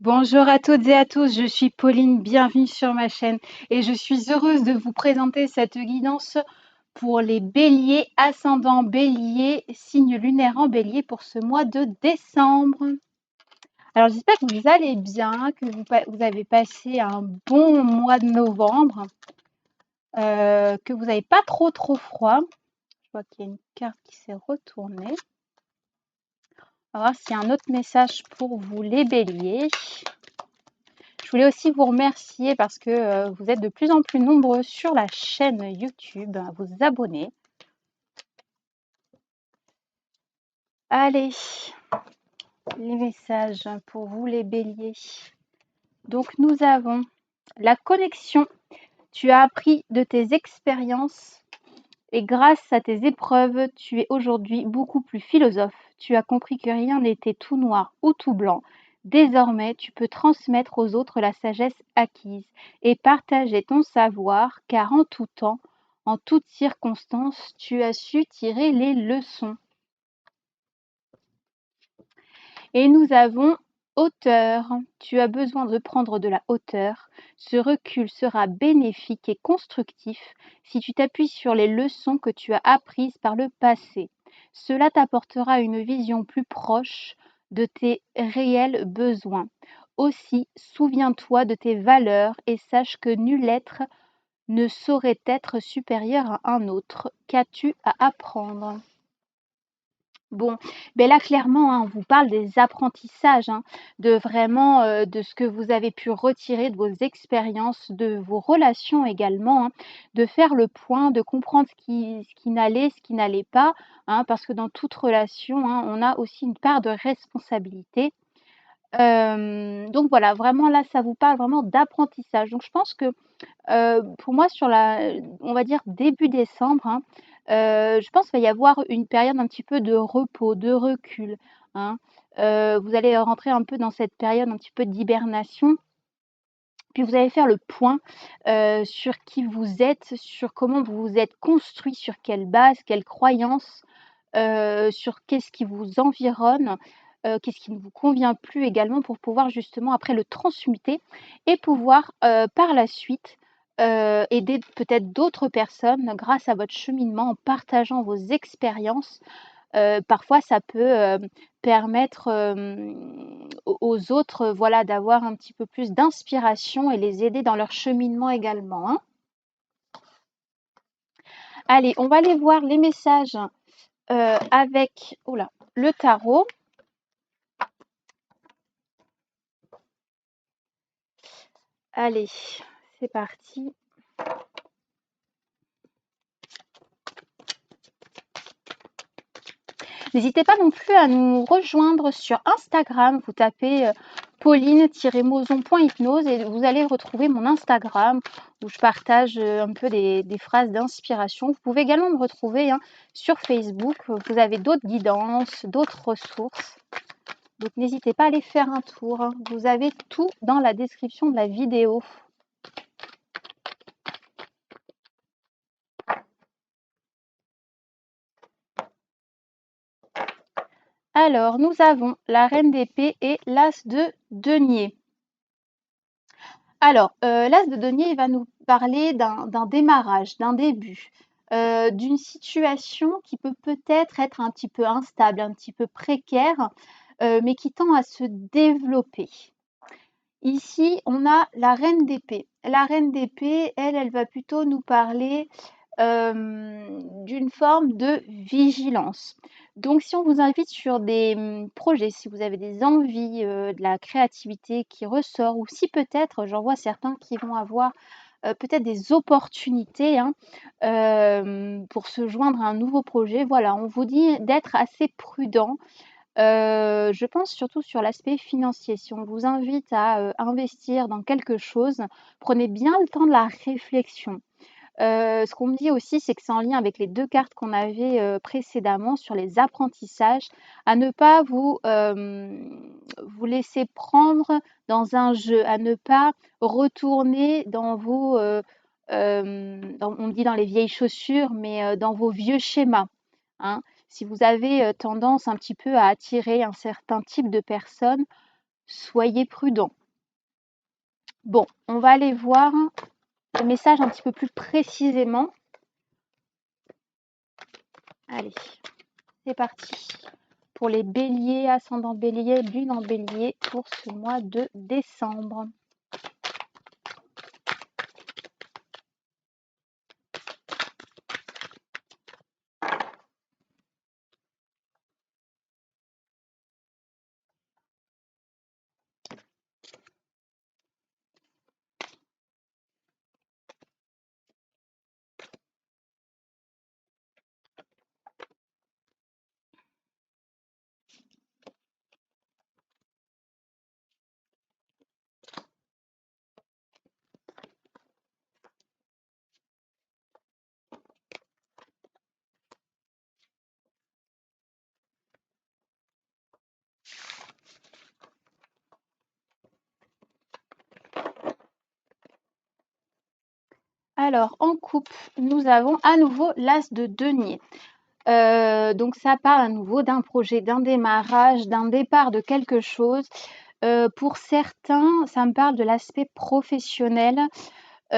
Bonjour à toutes et à tous, je suis Pauline, bienvenue sur ma chaîne et je suis heureuse de vous présenter cette guidance pour les béliers, ascendant bélier, signe lunaire en bélier pour ce mois de décembre. Alors j'espère que vous allez bien, que vous avez passé un bon mois de novembre, que vous n'avez pas trop froid. Je vois qu'il y a une carte qui s'est retournée. On va voir s'il y a un autre message pour vous les béliers. Je voulais aussi vous remercier parce que vous êtes de plus en plus nombreux sur la chaîne YouTube à vous abonner. Allez, les messages pour vous les béliers. Donc nous avons la connexion. Tu as appris de tes expériences et grâce à tes épreuves, tu es aujourd'hui beaucoup plus philosophe. Tu as compris que rien n'était tout noir ou tout blanc. Désormais, tu peux transmettre aux autres la sagesse acquise et partager ton savoir, car en tout temps, en toutes circonstances, tu as su tirer les leçons. Et nous avons hauteur. Tu as besoin de prendre de la hauteur. Ce recul sera bénéfique et constructif si tu t'appuies sur les leçons que tu as apprises par le passé. Cela t'apportera une vision plus proche de tes réels besoins. Aussi, souviens-toi de tes valeurs et sache que nul être ne saurait être supérieur à un autre. Qu'as-tu à apprendre? Bon, ben là clairement, hein, on vous parle des apprentissages, hein, de vraiment, de ce que vous avez pu retirer de vos expériences, de vos relations également, hein, de faire le point, de comprendre ce qui n'allait, ce qui n'allait pas, hein, parce que dans toute relation, hein, on a aussi une part de responsabilité. Donc voilà, vraiment là, ça vous parle vraiment d'apprentissage. Donc je pense que pour moi sur on va dire début décembre, hein, je pense qu'il va y avoir une période un petit peu de repos, de recul, hein. Vous allez rentrer un peu dans cette période un petit peu d'hibernation, puis vous allez faire le point, sur qui vous êtes, sur comment vous vous êtes construit, sur quelle base, quelles croyances, sur qu'est-ce qui vous environne, qu'est-ce qui ne vous convient plus également pour pouvoir justement après le transmuter et pouvoir, par la suite, aider peut-être d'autres personnes grâce à votre cheminement en partageant vos expériences. Parfois ça peut, permettre, aux autres, voilà, d'avoir un petit peu plus d'inspiration et les aider dans leur cheminement également, hein. Allez, on va aller voir les messages, avec le tarot. Allez, c'est parti. N'hésitez pas non plus à nous rejoindre sur Instagram. Vous tapez pauline-moson.hypnose et vous allez retrouver mon Instagram où je partage un peu des phrases d'inspiration. Vous pouvez également me retrouver, hein, sur Facebook. Vous avez d'autres guidances, d'autres ressources. Donc n'hésitez pas à aller faire un tour, hein. Vous avez tout dans la description de la vidéo. Alors, nous avons la reine d'épée et l'as de denier. Alors, l'as de denier, il va nous parler d'un démarrage, d'un début, d'une situation qui peut peut-être être un petit peu instable, un petit peu précaire, mais qui tend à se développer. Ici, on a la reine d'épée. La reine d'épée, elle va plutôt nous parler, d'une forme de vigilance. Donc si on vous invite sur des, projets, si vous avez des envies, de la créativité qui ressort ou si peut-être, j'en vois certains qui vont avoir, peut-être des opportunités, hein, pour se joindre à un nouveau projet. Voilà, on vous dit d'être assez prudent. Je pense surtout sur l'aspect financier. Si on vous invite à, investir dans quelque chose, prenez bien le temps de la réflexion. Ce qu'on me dit aussi, c'est que c'est en lien avec les 2 cartes qu'on avait, précédemment sur les apprentissages, à ne pas vous laisser prendre dans un jeu, à ne pas retourner dans vos, on me dit dans les vieilles chaussures, mais, dans vos vieux schémas, hein. Si vous avez, tendance un petit peu à attirer un certain type de personnes, soyez prudent. Bon, on va aller voir le message un petit peu plus précisément. Allez, c'est parti. Pour les béliers, ascendant bélier, lune en bélier pour ce mois de décembre. Alors, en couple, nous avons à nouveau l'as de denier. Donc, ça parle à nouveau d'un projet, d'un démarrage, d'un départ de quelque chose. Pour certains, ça me parle de l'aspect professionnel, des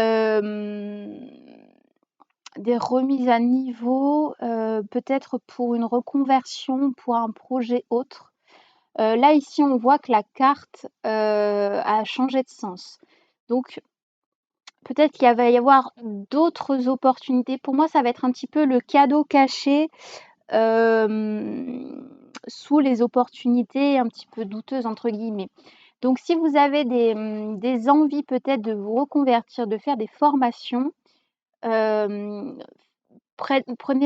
remises à niveau, peut-être pour une reconversion, pour un projet autre. Là, ici, on voit que la carte a changé de sens. Donc, peut-être qu'il va y avoir d'autres opportunités. Pour moi, ça va être un petit peu le cadeau caché sous les opportunités un petit peu douteuses, entre guillemets. Donc, si vous avez des envies peut-être de vous reconvertir, de faire des formations, prenez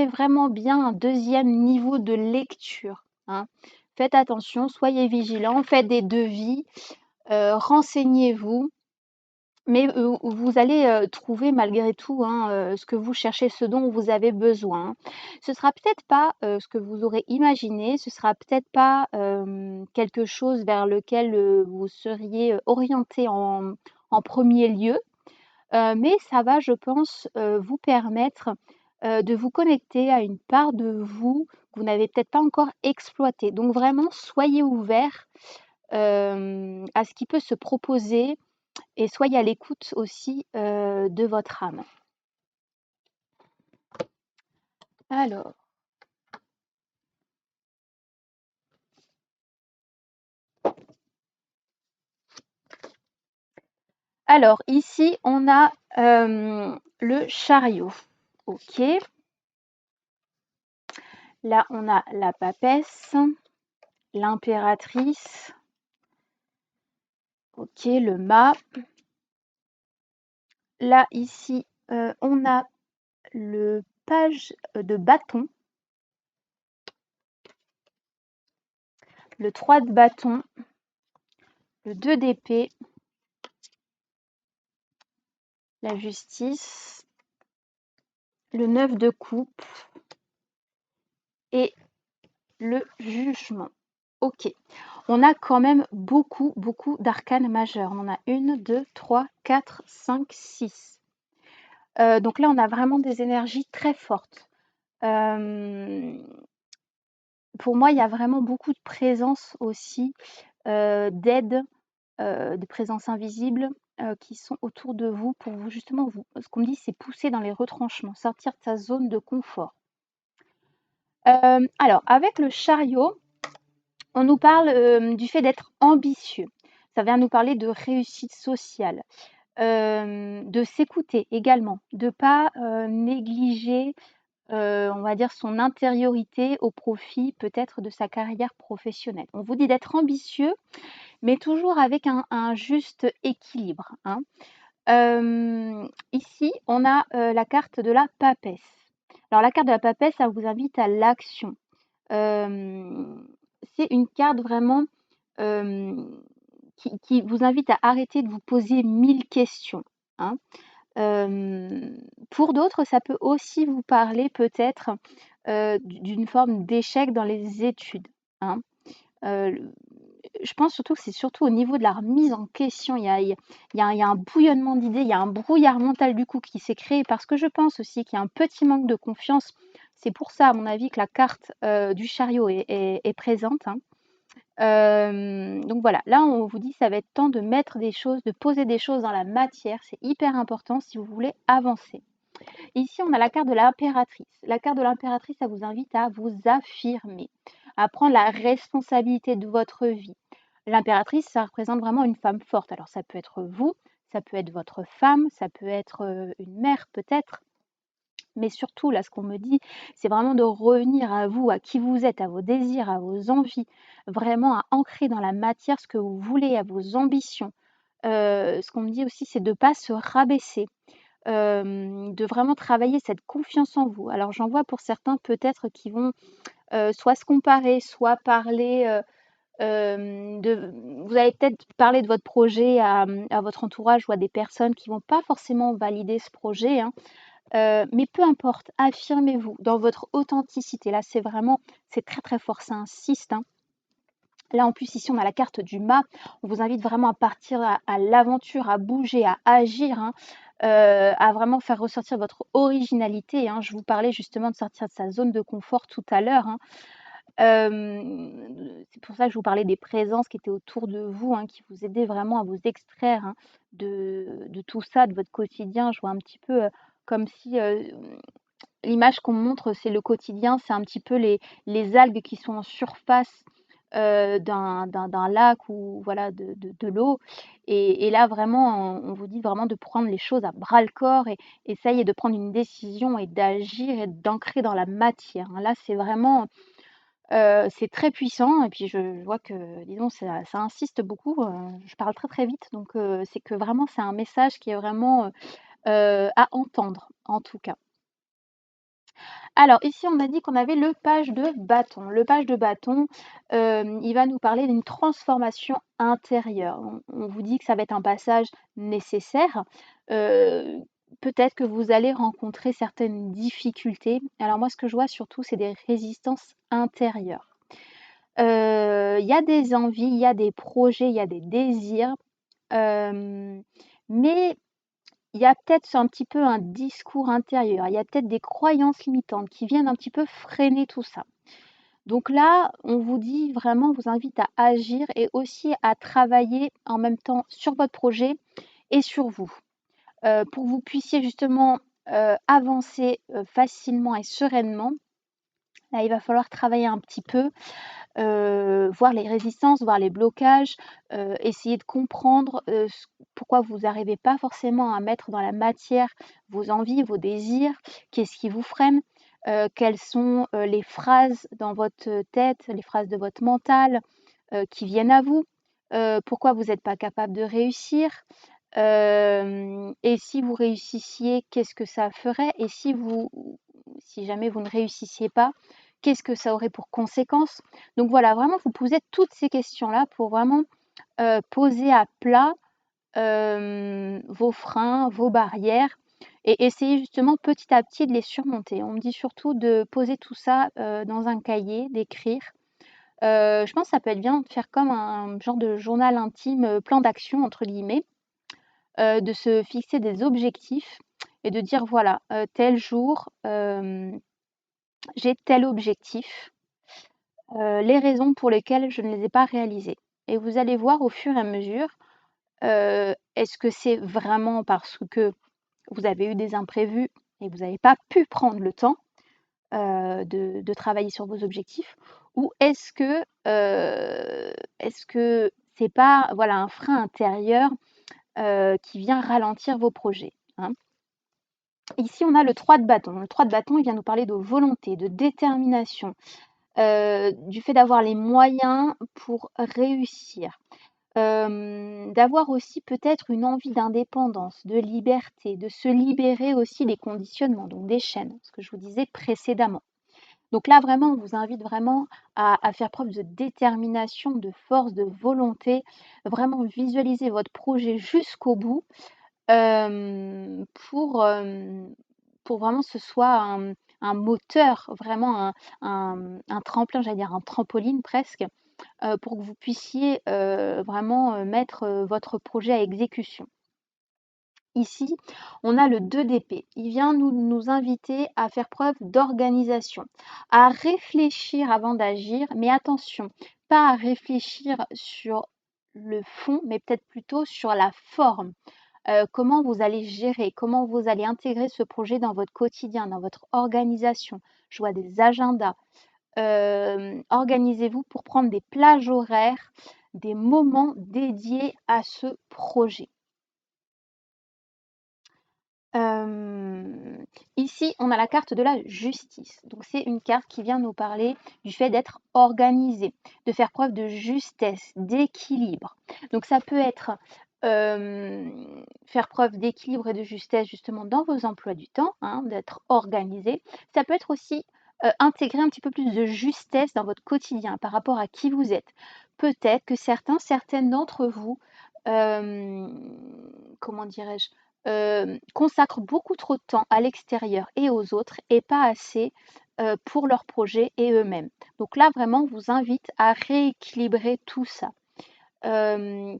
vraiment bien un deuxième niveau de lecture, hein. Faites attention, soyez vigilants, faites des devis, renseignez-vous. Mais vous allez trouver malgré tout, hein, ce que vous cherchez, ce dont vous avez besoin, hein. Ce sera peut-être pas, ce que vous aurez imaginé, ce sera peut-être pas, quelque chose vers lequel, vous seriez, orientés en 1er lieu, mais ça va, je pense, vous permettre, de vous connecter à une part de vous que vous n'avez peut-être pas encore exploitée. Donc vraiment, soyez ouverts, à ce qui peut se proposer et soyez à l'écoute aussi de votre âme. Alors, ici, on a le chariot. Ok. Là, on a la papesse, l'impératrice. Ok, le mât. Là, ici, on a le page de bâton, le 3 de bâton, le 2 d'épée, la justice, le 9 de coupe et le jugement. Ok, on a quand même beaucoup d'arcanes majeures. On en a 1, 2, 3, 4, 5, 6. Donc là, on a vraiment des énergies très fortes. Pour moi, il y a vraiment beaucoup de présence aussi, d'aide, de présence invisible, qui sont autour de vous pour vous justement ce qu'on me dit, c'est pousser dans les retranchements, sortir de sa zone de confort. Alors avec le chariot, on nous parle, du fait d'être ambitieux. Ça vient nous parler de réussite sociale, de s'écouter également, de pas, négliger, on va dire son intériorité au profit peut-être de sa carrière professionnelle. On vous dit d'être ambitieux, mais toujours avec un juste équilibre, hein. Ici, on a, la carte de la papesse. Alors la carte de la papesse, ça vous invite à l'action. C'est une carte vraiment, qui vous invite à arrêter de vous poser 1000 questions, hein. Pour d'autres, ça peut aussi vous parler peut-être, d'une forme d'échec dans les études, hein. Je pense surtout que c'est surtout au niveau de la remise en question. Il y a un bouillonnement d'idées, il y a un brouillard mental du coup qui s'est créé parce que je pense aussi qu'il y a un petit manque de confiance. C'est pour ça, à mon avis, que la carte, du chariot est présente, hein. Donc voilà, là on vous dit ça va être temps de mettre des choses, de poser des choses dans la matière, c'est hyper important si vous voulez avancer. Ici, on a la carte de l'impératrice. La carte de l'impératrice, ça vous invite à vous affirmer, à prendre la responsabilité de votre vie. L'impératrice, ça représente vraiment une femme forte. Alors ça peut être vous, ça peut être votre femme, ça peut être une mère peut-être. Mais surtout, là, ce qu'on me dit, c'est vraiment de revenir à vous, à qui vous êtes, à vos désirs, à vos envies, vraiment à ancrer dans la matière ce que vous voulez, à vos ambitions. Ce qu'on me dit aussi, c'est de ne pas se rabaisser, de vraiment travailler cette confiance en vous. Alors j'en vois pour certains peut-être qui vont soit se comparer, soit parler vous allez peut-être parler de votre projet à votre entourage ou à des personnes qui vont pas forcément valider ce projet, hein. Mais peu importe, affirmez-vous dans votre authenticité. Là, c'est très, très fort, ça insiste, hein. Là, en plus, ici, on a la carte du mât. On vous invite vraiment à partir à l'aventure, à bouger, à agir, hein, à vraiment faire ressortir votre originalité, hein. Je vous parlais justement de sortir de sa zone de confort tout à l'heure, hein. C'est pour ça que je vous parlais des présences qui étaient autour de vous, hein, qui vous aidaient vraiment à vous extraire, hein, de tout ça, de votre quotidien. Je vois un petit peu, comme si, l'image qu'on me montre, c'est le quotidien, c'est un petit peu les algues qui sont en surface, d'un lac ou voilà de l'eau et là vraiment on vous dit vraiment de prendre les choses à bras le corps et ça y est de prendre une décision et d'agir et d'ancrer dans la matière, hein. Là, c'est vraiment, c'est très puissant et puis je vois que dis donc ça insiste beaucoup, je parle très, très vite donc c'est que vraiment c'est un message qui est vraiment, à entendre en tout cas. Alors ici, on m'a dit qu'on avait le page de bâton. Le page de bâton, il va nous parler d'une transformation intérieure. On vous dit que ça va être un passage nécessaire. Heu, Peut-être que vous allez rencontrer certaines difficultés. Alors moi, ce que je vois surtout, c'est des résistances intérieures. Il y a des envies, il y a des projets, il y a des désirs, mais il y a peut-être un petit peu un discours intérieur, il y a peut-être des croyances limitantes qui viennent un petit peu freiner tout ça. Donc là, on vous dit vraiment, on vous invite à agir et aussi à travailler en même temps sur votre projet et sur vous, pour que vous puissiez justement, avancer, facilement et sereinement. Là, il va falloir travailler un petit peu, voir les résistances, voir les blocages, essayer de comprendre, pourquoi vous n'arrivez pas forcément à mettre dans la matière vos envies, vos désirs. Qu'est-ce qui vous freine? Quelles sont, les phrases dans votre tête, les phrases de votre mental, qui viennent à vous? Pourquoi vous n'êtes pas capable de réussir? Et si vous réussissiez, qu'est-ce que ça ferait? Et si jamais vous ne réussissiez pas, qu'est-ce que ça aurait pour conséquence? Donc voilà, vraiment vous posez toutes ces questions-là pour vraiment, poser à plat, vos freins, vos barrières et essayer justement petit à petit de les surmonter. On me dit surtout de poser tout ça, dans un cahier, d'écrire. Je pense que ça peut être bien de faire comme un genre de journal intime, «plan d'action» entre guillemets, de se fixer des objectifs et de dire: «Voilà, tel jour, j'ai tel objectif, les raisons pour lesquelles je ne les ai pas réalisées» et vous allez voir au fur et à mesure, est-ce que c'est vraiment parce que vous avez eu des imprévus et vous n'avez pas pu prendre le temps, de travailler sur vos objectifs? Ou est-ce que c'est pas, voilà, un frein intérieur, qui vient ralentir vos projets, hein? Ici, on a le 3 de bâton. Le 3 de bâton, il vient nous parler de volonté, de détermination, du fait d'avoir les moyens pour réussir, d'avoir aussi peut-être une envie d'indépendance, de liberté, de se libérer aussi des conditionnements, donc des chaînes, ce que je vous disais précédemment. Donc là, vraiment, on vous invite vraiment à faire preuve de détermination, de force, de volonté, vraiment visualiser votre projet jusqu'au bout. Hem, pour, hem, pour vraiment que ce soit un moteur, vraiment un tremplin, j'allais dire un trampoline presque, pour que vous puissiez, vraiment, mettre, votre projet à exécution. Ici, on a le 2 d'épée. Il vient nous inviter à faire preuve d'organisation, à réfléchir avant d'agir, mais attention, pas à réfléchir sur le fond, mais peut-être plutôt sur la forme. Comment vous allez gérer, comment vous allez intégrer ce projet dans votre quotidien, dans votre organisation. Je vois des agendas. Organisez-vous pour prendre des plages horaires, des moments dédiés à ce projet. Ici, on a la carte de la justice. Donc, c'est une carte qui vient nous parler du fait d'être organisé, de faire preuve de justesse, d'équilibre. Donc, ça peut être faire preuve d'équilibre et de justesse justement dans vos emplois du temps, hein, d'être organisé. Ça peut être aussi intégrer un petit peu plus de justesse dans votre quotidien par rapport à qui vous êtes. Peut-être que certaines d'entre vous, comment dirais-je, consacrent beaucoup trop de temps à l'extérieur et aux autres et pas assez pour leurs projets et eux-mêmes. Donc là, vraiment, on vous invite à rééquilibrer tout ça.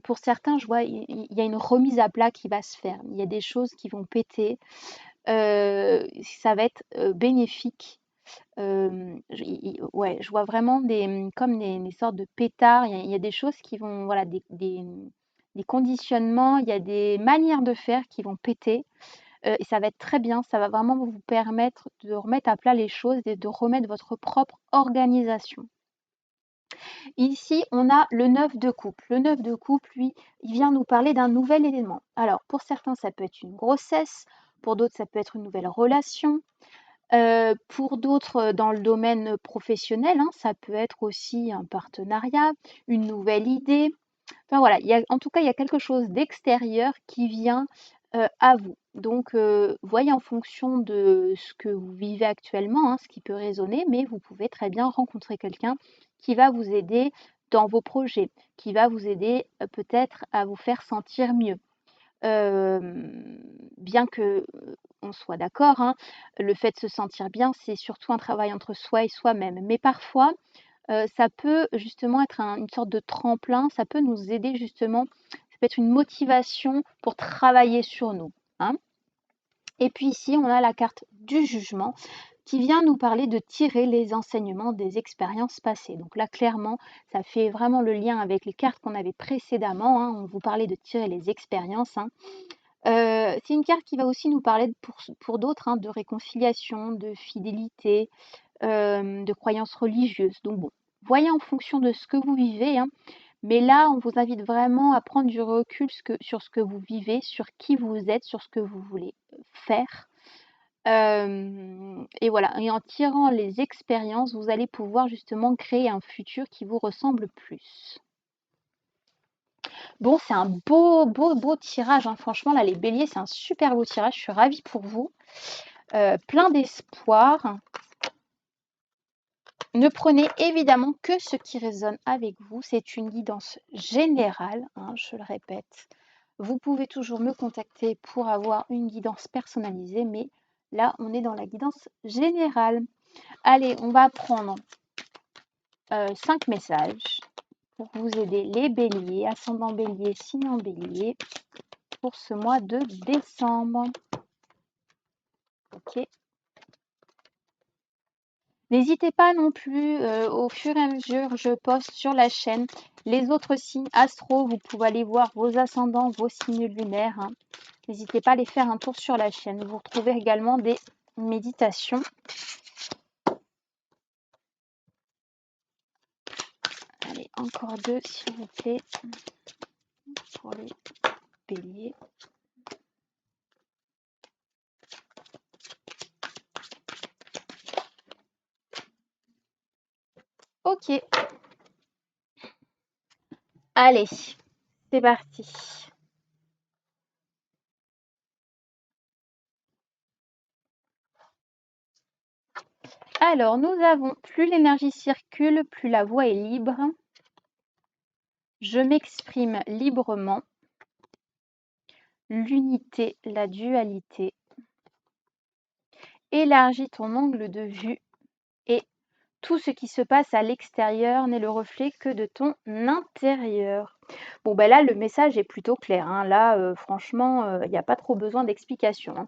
Pour certains, je vois, il y a une remise à plat qui va se faire. Il y a des choses qui vont péter. Ça va être bénéfique. Ouais, je vois vraiment comme des sortes de pétards. Il y a des choses qui vont, voilà, des conditionnements, il y a des manières de faire qui vont péter. Et ça va être très bien. Ça va vraiment vous permettre de remettre à plat les choses et de remettre votre propre organisation. Ici, on a le 9 de coupe. Le 9 de coupe, lui, il vient nous parler d'un nouvel élément. Alors, pour certains, ça peut être une grossesse. Pour d'autres, ça peut être une nouvelle relation. Pour d'autres, dans le domaine professionnel, hein, ça peut être aussi un partenariat, une nouvelle idée. Enfin voilà, en tout cas, il y a quelque chose d'extérieur qui vient à vous. Donc, voyez en fonction de ce que vous vivez actuellement, hein, ce qui peut résonner, mais vous pouvez très bien rencontrer quelqu'un qui va vous aider dans vos projets, qui va vous aider peut-être à vous faire sentir mieux. Bien que on soit d'accord, hein, le fait de se sentir bien, c'est surtout un travail entre soi et soi-même. Mais parfois, ça peut justement être une sorte de tremplin, ça peut nous aider justement, ça peut être une motivation pour travailler sur nous, hein. Et puis ici, on a la carte du jugement qui vient nous parler de tirer les enseignements des expériences passées. Donc là, clairement, ça fait vraiment le lien avec les cartes qu'on avait précédemment, hein. On vous parlait de tirer les expériences, hein. C'est une carte qui va aussi nous parler pour d'autres, hein, de réconciliation, de fidélité, de croyances religieuses. Donc bon, voyez en fonction de ce que vous vivez, hein, mais là, on vous invite vraiment à prendre du recul sur ce que vous vivez, sur qui vous êtes, sur ce que vous voulez faire. Et voilà, et en tirant les expériences, vous allez pouvoir justement créer un futur qui vous ressemble plus. Bon, c'est un beau, beau, beau tirage, hein. Franchement, là, les béliers, c'est un super beau tirage. Je suis ravie pour vous. Plein d'espoir. Ne prenez évidemment que ce qui résonne avec vous. C'est une guidance générale, hein, je le répète. Vous pouvez toujours me contacter pour avoir une guidance personnalisée, mais là, on est dans la guidance générale. Allez, on va prendre 5 messages pour vous aider les béliers, ascendant bélier, signe en bélier, pour ce mois de décembre. Ok. N'hésitez pas non plus, au fur et à mesure, je poste sur la chaîne les autres signes astro. Vous pouvez aller voir vos ascendants, vos signes lunaires, hein. N'hésitez pas à aller faire un tour sur la chaîne. Vous retrouvez également des méditations. Allez, encore 2, s'il vous plaît, pour les béliers. Ok. Allez, c'est parti. Alors, nous avons plus l'énergie circule, plus la voix est libre. Je m'exprime librement. L'unité, la dualité. Élargis ton angle de vue et tout ce qui se passe à l'extérieur n'est le reflet que de ton intérieur. Bon, ben là, le message est plutôt clair, hein. Là, franchement, il n'y a pas trop besoin d'explication, hein.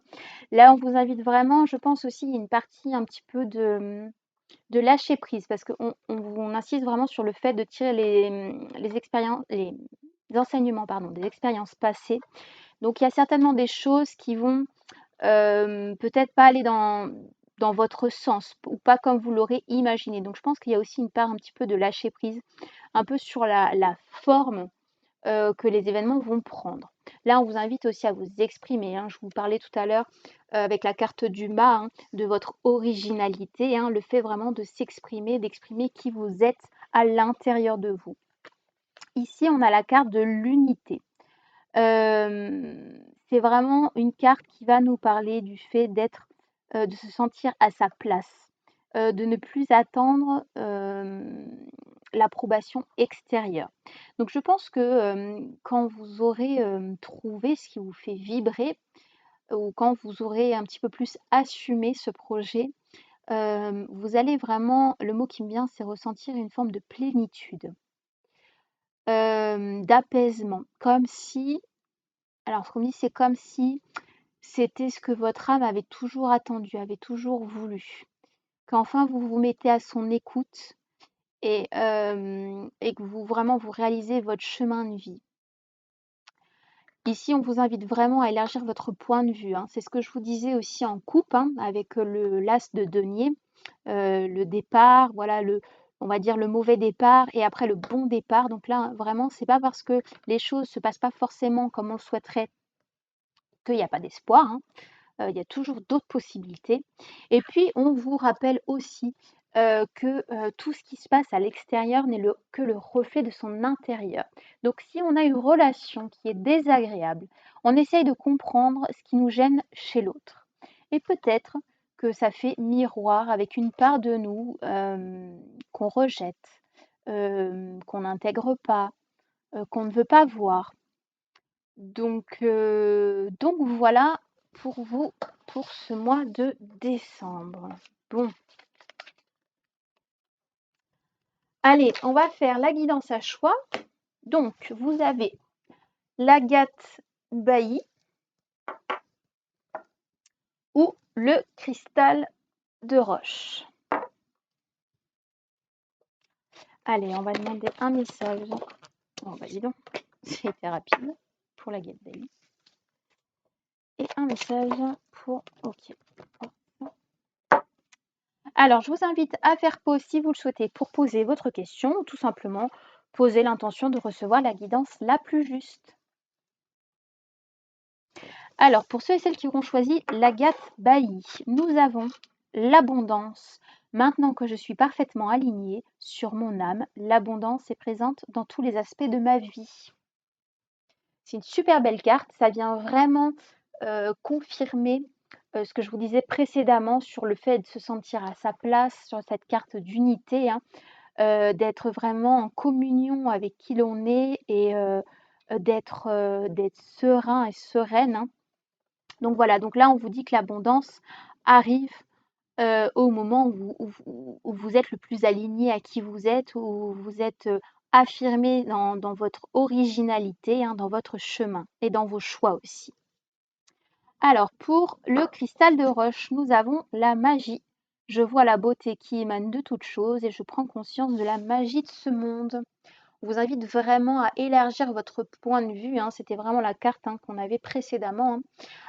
Là, on vous invite vraiment, je pense aussi, il y a une partie un petit peu de de lâcher prise parce qu'on insiste vraiment sur le fait de tirer les enseignements, pardon, des expériences passées. Donc il y a certainement des choses qui vont peut-être pas aller dans votre sens ou pas comme vous l'aurez imaginé. Donc je pense qu'il y a aussi une part un petit peu de lâcher prise, un peu sur la forme que les événements vont prendre. Là, on vous invite aussi à vous exprimer, hein. Je vous parlais tout à l'heure avec la carte du mât, hein, de votre originalité, hein, le fait vraiment de s'exprimer, d'exprimer qui vous êtes à l'intérieur de vous. Ici, on a la carte de l'unité. C'est vraiment une carte qui va nous parler du fait d'être, de se sentir à sa place, de ne plus attendre l'approbation extérieure. Donc je pense que quand vous aurez trouvé ce qui vous fait vibrer, ou quand vous aurez un petit peu plus assumé ce projet, vous allez vraiment, le mot qui me vient, c'est ressentir une forme de plénitude, d'apaisement, comme si, alors ce qu'on me dit, c'est comme si c'était ce que votre âme avait toujours attendu, avait toujours voulu. Qu'enfin vous vous mettez à son écoute et que vous vraiment vous réalisez votre chemin de vie. Ici, on vous invite vraiment à élargir votre point de vue, hein. C'est ce que je vous disais aussi en coupe, hein, avec le l'as de denier, le départ, voilà, on va dire le mauvais départ et après le bon départ. Donc là, vraiment, c'est pas parce que les choses se passent pas forcément comme on le souhaiterait qu'il n'y a pas d'espoir, hein. Il y a toujours d'autres possibilités. Et puis, on vous rappelle aussi que tout ce qui se passe à l'extérieur n'est que le reflet de son intérieur. Donc, si on a une relation qui est désagréable, on essaye de comprendre ce qui nous gêne chez l'autre. Et peut-être que ça fait miroir avec une part de nous qu'on rejette, qu'on n'intègre pas, qu'on ne veut pas voir. Donc voilà pour vous pour ce mois de décembre. Bon, allez, on va faire la guidance à choix. Donc, vous avez l'agate bailli ou le cristal de roche. Allez, on va demander un message. Oh, bah dis donc, c'était rapide pour l'agate bailli. Et un message pour OK. Alors, je vous invite à faire pause si vous le souhaitez pour poser votre question ou tout simplement poser l'intention de recevoir la guidance la plus juste. Alors, pour ceux et celles qui auront choisi l'agate bailli, nous avons l'abondance. Maintenant que je suis parfaitement alignée sur mon âme, l'abondance est présente dans tous les aspects de ma vie. C'est une super belle carte, ça vient vraiment confirmer ce que je vous disais précédemment sur le fait de se sentir à sa place, sur cette carte d'unité, hein, d'être vraiment en communion avec qui l'on est et d'être serein et sereine, hein. Donc voilà, donc là on vous dit que l'abondance arrive au moment où vous êtes le plus aligné à qui vous êtes, où vous êtes affirmé dans votre originalité, hein, dans votre chemin et dans vos choix aussi. Alors pour le cristal de roche, nous avons la magie. Je vois la beauté qui émane de toute chose et je prends conscience de la magie de ce monde. On vous invite vraiment à élargir votre point de vue, hein. C'était vraiment la carte, hein, qu'on avait précédemment, hein.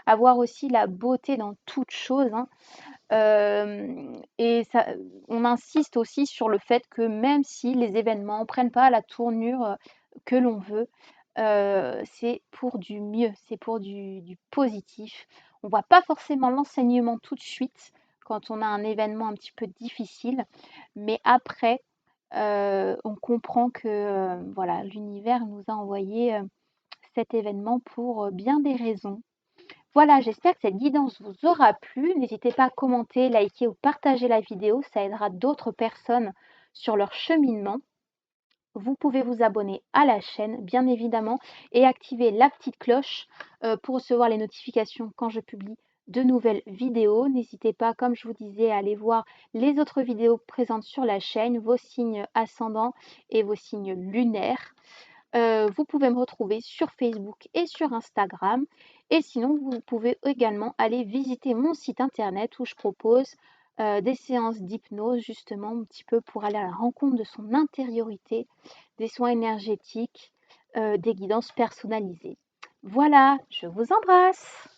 À voir aussi la beauté dans toute chose, hein. Et ça, on insiste aussi sur le fait que même si les événements ne prennent pas la tournure que l'on veut, c'est pour du mieux, c'est pour du positif. On ne voit pas forcément l'enseignement tout de suite quand on a un événement un petit peu difficile, mais après, on comprend que voilà, l'univers nous a envoyé cet événement pour bien des raisons. Voilà, j'espère que cette guidance vous aura plu. N'hésitez pas à commenter, liker ou partager la vidéo, ça aidera d'autres personnes sur leur cheminement. Vous pouvez vous abonner à la chaîne, bien évidemment, et activer la petite cloche pour recevoir les notifications quand je publie de nouvelles vidéos. N'hésitez pas, comme je vous disais, à aller voir les autres vidéos présentes sur la chaîne, vos signes ascendants et vos signes lunaires. Vous pouvez me retrouver sur Facebook et sur Instagram. Et sinon, vous pouvez également aller visiter mon site internet où je propose des séances d'hypnose justement un petit peu pour aller à la rencontre de son intériorité, des soins énergétiques, des guidances personnalisées. Voilà, je vous embrasse!